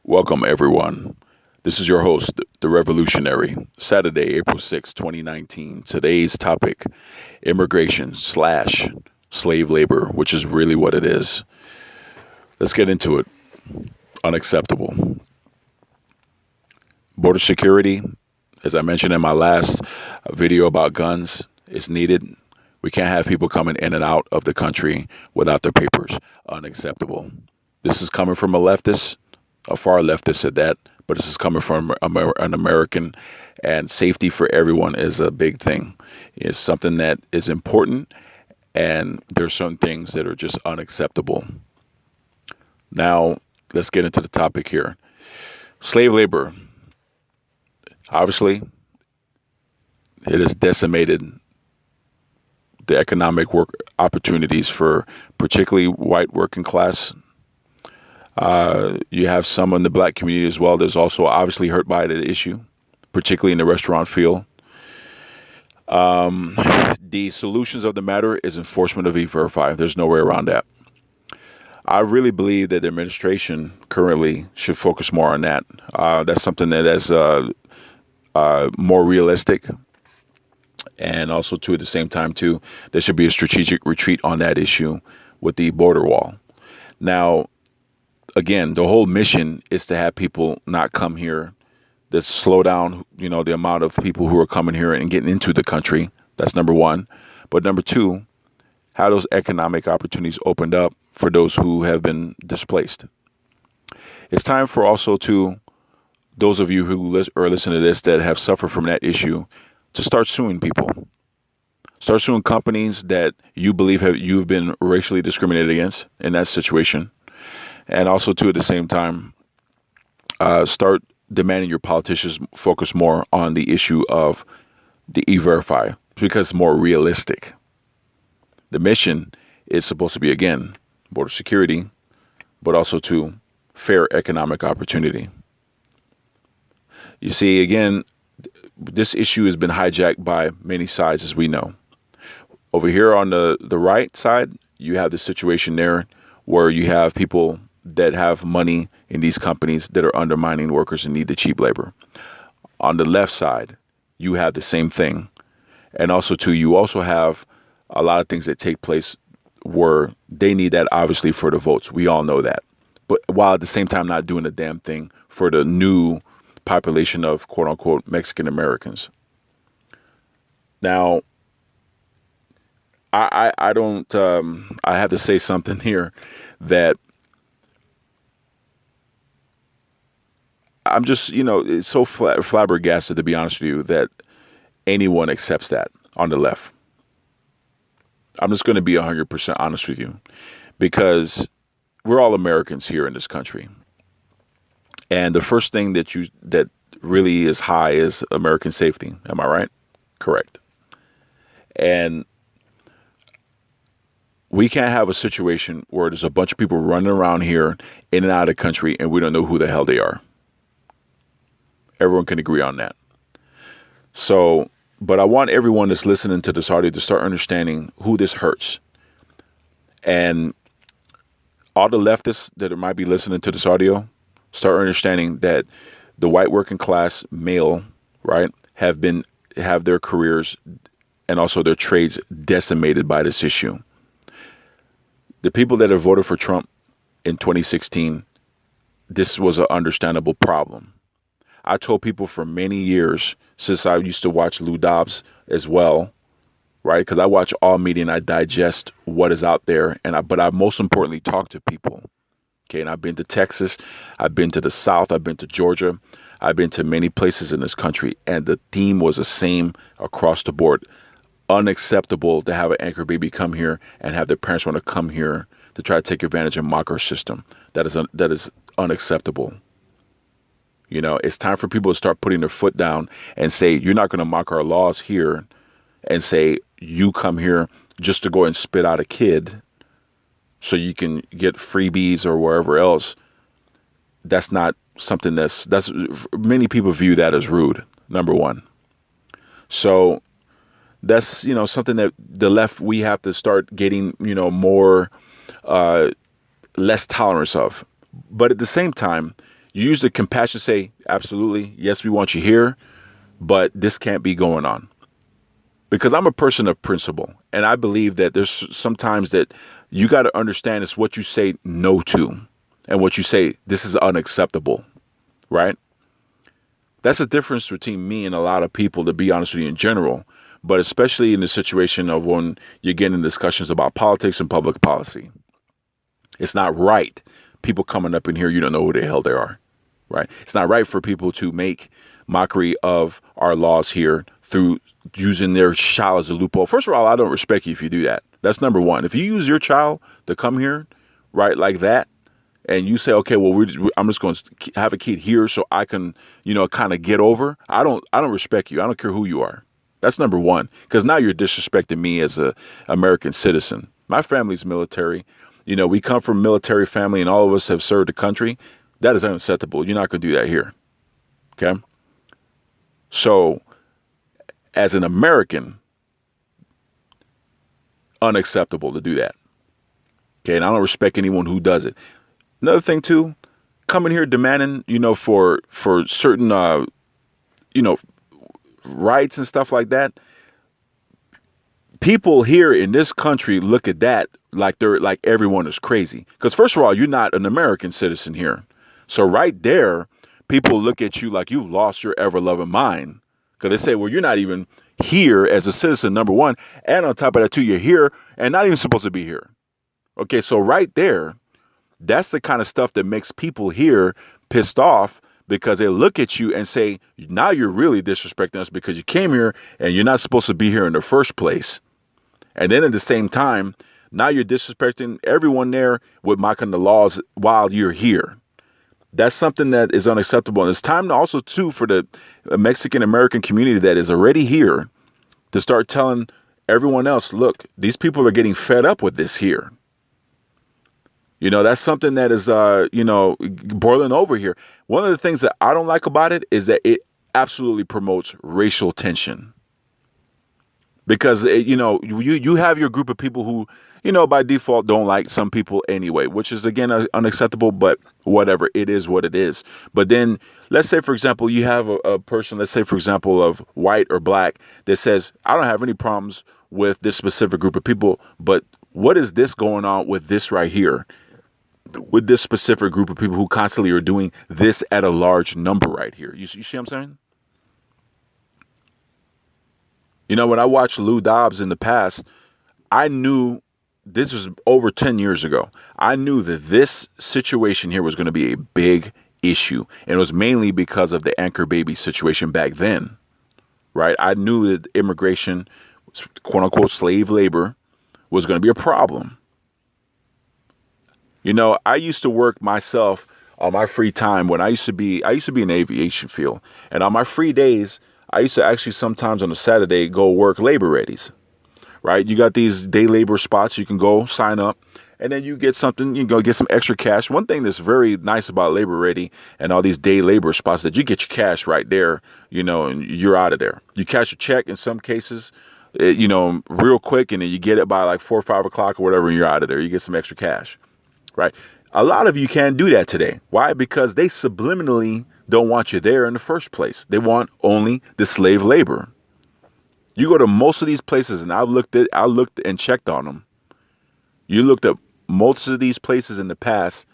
Welcome, everyone. This is your host, The Revolutionary, Saturday, April 6, 2019. Today's topic, immigration slash slave labor, which is really what it is. Let's get into it. Unacceptable. Border security, as I mentioned in my last video about guns, is needed. We can't have people coming in and out of the country without their papers. Unacceptable. This is coming from a leftist, a far leftist at that, but this is coming from an American, and safety for everyone is a big thing. It's something that is important, and there's certain things that are just unacceptable. Now, let's get into the topic here. Slave labor. Obviously, it has decimated the economic work opportunities for particularly white working class. You have some in the black community as well. There's also obviously hurt by the issue, particularly in the restaurant field. The solutions of the matter is enforcement of E-Verify. There's no way around that. I really believe that the administration currently should focus more on that. That's something that is more realistic. And also, too, at the same time, too, there should be a strategic retreat on that issue with the border wall. Now, again, the whole mission is to have people not come here, to slow down, the amount of people who are coming here and getting into the country. That's number one. But number two, how those economic opportunities opened up for those who have been displaced. It's time for also to those of you who are listening to this that have suffered from that issue to start suing people. Start suing companies that you believe you've been racially discriminated against in that situation. And also, too, at the same time, start demanding your politicians focus more on the issue of the E-Verify because it's more realistic. The mission is supposed to be, again, border security, but also to fair economic opportunity. You see, again, this issue has been hijacked by many sides, as we know. Over here on the right side, you have the situation there where you have people that have money in these companies that are undermining workers and need the cheap labor. On the left side, you have the same thing. And also, too, you also have a lot of things that take place where they need that, obviously, for the votes. We all know that. But while at the same time not doing a damn thing for the new population of quote-unquote Mexican Americans. Now, I don't, I have to say something here that I'm just, it's so flabbergasted, to be honest with you, that anyone accepts that on the left. I'm just going to be 100% honest with you, because we're all Americans here in this country. And the first thing that really is high is American safety. Am I right? Correct. And we can't have a situation where there's a bunch of people running around here in and out of the country and we don't know who the hell they are. Everyone can agree on that. So, but I want everyone that's listening to this audio to start understanding who this hurts. And all the leftists that might be listening to this audio, start understanding that the white working class male, right, have their careers and also their trades decimated by this issue. The people that have voted for Trump in 2016, this was an understandable problem. I told people for many years, since I used to watch Lou Dobbs as well, right? Because I watch all media and I digest what is out there, but I most importantly talk to people. Okay, and I've been to Texas, I've been to the South, I've been to Georgia, I've been to many places in this country, and the theme was the same across the board. Unacceptable to have an anchor baby come here and have their parents want to come here to try to take advantage and mock our system. That is unacceptable. It's time for people to start putting their foot down and say, you're not going to mock our laws here and say you come here just to go and spit out a kid so you can get freebies or wherever else. That's not something that's many people view that as rude, number one. So that's, something that the left, we have to start getting, more less tolerance of. But at the same time, You use the compassion to say, absolutely, yes, we want you here, but this can't be going on. Because I'm a person of principle, and I believe that there's sometimes that you got to understand it's what you say no to and what you say, this is unacceptable, right? That's the difference between me and a lot of people, to be honest with you, in general, but especially in the situation of when you get in discussions about politics and public policy. It's not right. People coming up in here, you don't know who the hell they are, right? It's not right for people to make mockery of our laws here through using their child as a loophole. First of all, I don't respect you if you do that. That's number one. If you use your child to come here, right, like that, and you say, okay, well, I'm just going to have a kid here so I can, kind of get over. I don't respect you. I don't care who you are. That's number one, because now you're disrespecting me as a American citizen. My family's military. We come from a military family, and all of us have served the country. That is unacceptable. You're not going to do that here. Okay. So, as an American, unacceptable to do that. Okay, and I don't respect anyone who does it. Another thing too, coming here demanding, for certain, rights and stuff like that. People here in this country look at that like they're like everyone is crazy. Because first of all, you're not an American citizen here. So right there, people look at you like you've lost your ever-loving mind. Because they say, well, you're not even here as a citizen, number one. And on top of that, too, you're here and not even supposed to be here. Okay, so right there, that's the kind of stuff that makes people here pissed off, because they look at you and say, now you're really disrespecting us because you came here and you're not supposed to be here in the first place. And then at the same time, now you're disrespecting everyone there with mocking the laws while you're here. That's something that is unacceptable. And it's time to also, too, for the Mexican American community that is already here to start telling everyone else, look, these people are getting fed up with this here. That's something that is, boiling over here. One of the things that I don't like about it is that it absolutely promotes racial tension. Because, you have your group of people who, by default don't like some people anyway, which is, again, unacceptable, but whatever. It is what it is. But then let's say, for example, you have a person, let's say, for example, of white or black that says, I don't have any problems with this specific group of people, but what is this going on with this right here? With this specific group of people who constantly are doing this at a large number right here. You see what I'm saying? When I watched Lou Dobbs in the past, I knew, this was over 10 years ago, I knew that this situation here was going to be a big issue. And it was mainly because of the anchor baby situation back then, right? I knew that immigration, quote unquote, slave labor was going to be a problem. I used to work myself on my free time when I used to be in the aviation field. And on my free days, I used to actually sometimes on a Saturday go work labor readies, right? You got these day labor spots. You can go sign up and then you get something, you go get some extra cash. One thing that's very nice about labor ready and all these day labor spots that you get your cash right there, and you're out of there. You cash your check in some cases, real quick. And then you get it by like 4 or 5 o'clock or whatever. And you're out of there. You get some extra cash. Right. A lot of you can't do that today. Why? Because they subliminally don't want you there in the first place. They want only the slave labor. You go to most of these places, and I looked and checked on them. You looked at most of these places in the past.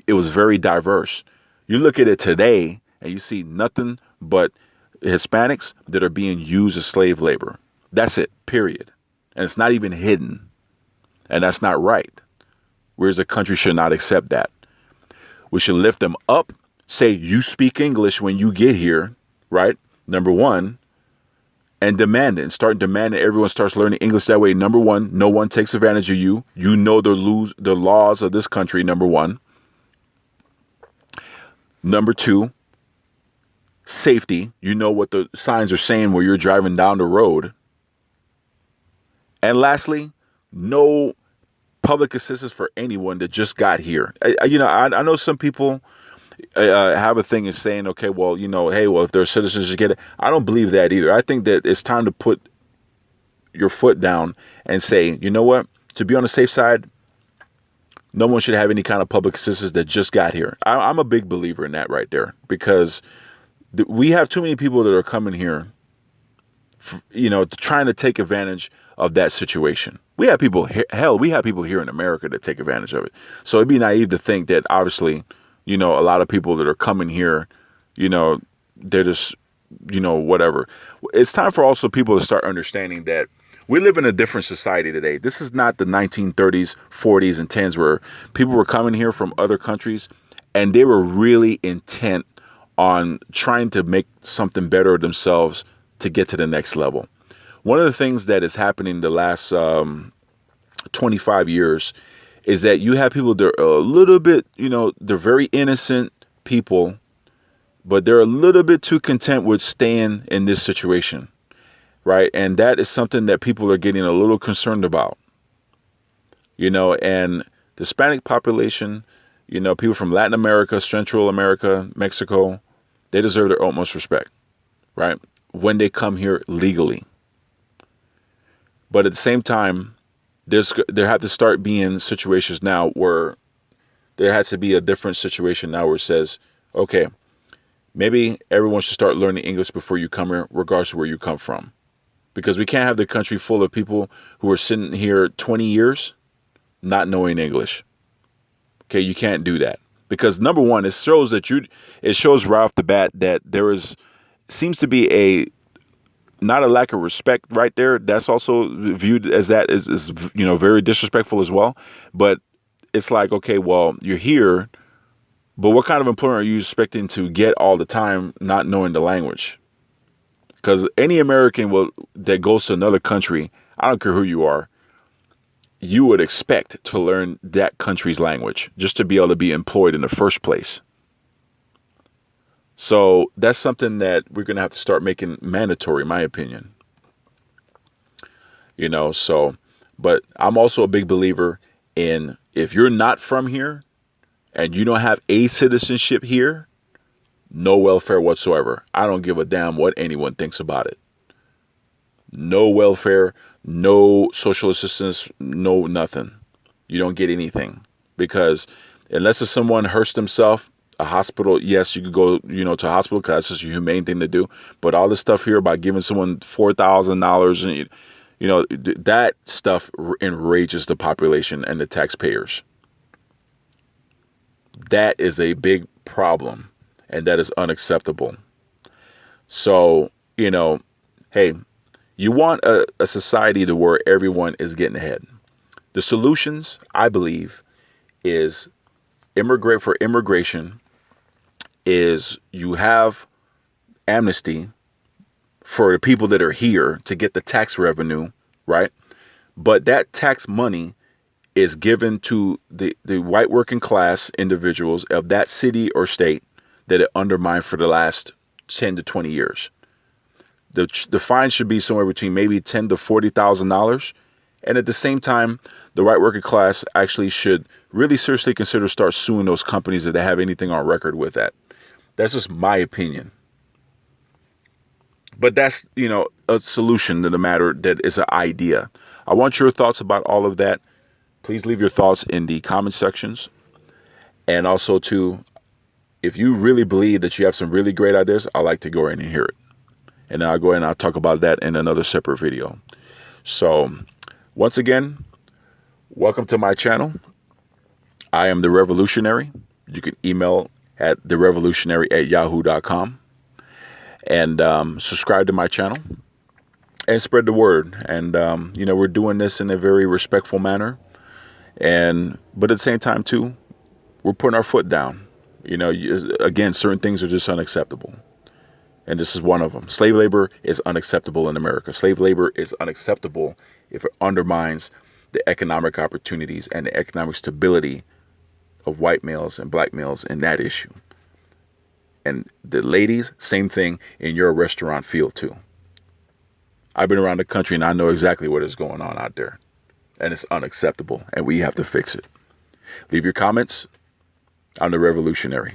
It was very diverse. You look at it today and you see nothing but Hispanics that are being used as slave labor. That's it, period. And it's not even hidden. And that's not right. Whereas a country should not accept that. We should lift them up, say you speak English when you get here, right? Number one, and demand it and start demanding everyone starts learning English that way. Number one, no one takes advantage of you. You know the laws of this country, number one. Number two, safety. You know what the signs are saying where you're driving down the road. And lastly, no public assistance for anyone that just got here. I know some people have a thing in saying, okay, well, hey, well, if they're citizens, you get it. I don't believe that either. I think that it's time to put your foot down and say, you know what, to be on the safe side, No one should have any kind of public assistance that just got here. I'm a big believer in that right there, because we have too many people that are coming here, trying to take advantage of that situation. We have people, hell, we have people here in America that take advantage of it. So it'd be naive to think that obviously, a lot of people that are coming here, they're just, whatever. It's time for also people to start understanding that we live in a different society today. This is not the 1930s, 40s, and 10s where people were coming here from other countries and they were really intent on trying to make something better of themselves to get to the next level. One of the things that is happening the last 25 years is that you have people that are a little bit, they're very innocent people, but they're a little bit too content with staying in this situation, right? And that is something that people are getting a little concerned about, and the Hispanic population, people from Latin America, Central America, Mexico, they deserve their utmost respect, right? When they come here legally. But at the same time, there have to start being situations now where there has to be a different situation now where it says, okay, maybe everyone should start learning English before you come here, regardless of where you come from. Because we can't have the country full of people who are sitting here 20 years not knowing English. Okay, you can't do that. Because number one, it shows right off the bat that seems to be not a lack of respect right there. That's also viewed as that is very disrespectful as well. But it's like, okay, well, you're here, but what kind of employer are you expecting to get all the time not knowing the language? Because any American that goes to another country, I don't care who you are, you would expect to learn that country's language just to be able to be employed in the first place. So that's something that we're going to have to start making mandatory, in my opinion. But I'm also a big believer in, if you're not from here and you don't have a citizenship here, no welfare whatsoever. I don't give a damn what anyone thinks about it. No welfare, no social assistance, no nothing. You don't get anything, because unless it's someone hurts themselves, a hospital, yes, you could go, to a hospital because that's just a humane thing to do. But all this stuff here about giving someone $4,000 and, that stuff enrages the population and the taxpayers. That is a big problem, and that is unacceptable. So, hey, you want a society to where everyone is getting ahead. The solutions, I believe, is immigration is you have amnesty for the people that are here to get the tax revenue, right? But that tax money is given to the white working class individuals of that city or state that it undermined for the last 10 to 20 years. The fine should be somewhere between maybe $10,000 to $40,000. And at the same time, the white working class actually should really seriously consider start suing those companies if they have anything on record with that. That's just my opinion. But that's, a solution to the matter that is an idea. I want your thoughts about all of that. Please leave your thoughts in the comment sections. And also, too, if you really believe that you have some really great ideas, I'd like to go in and hear it. And then I'll go ahead and I'll talk about that in another separate video. So, once again, welcome to my channel. I am The Revolutionary. You can email at therevolutionary@yahoo.com. And subscribe to my channel and spread the word. And, we're doing this in a very respectful manner. But at the same time, too, we're putting our foot down. Again, certain things are just unacceptable. And this is one of them. Slave labor is unacceptable in America. Slave labor is unacceptable if it undermines the economic opportunities and the economic stability of white males and black males in that issue. And the ladies, same thing in your restaurant field too. I've been around the country and I know exactly what is going on out there. And it's unacceptable and we have to fix it. Leave your comments. I'm The Revolutionary.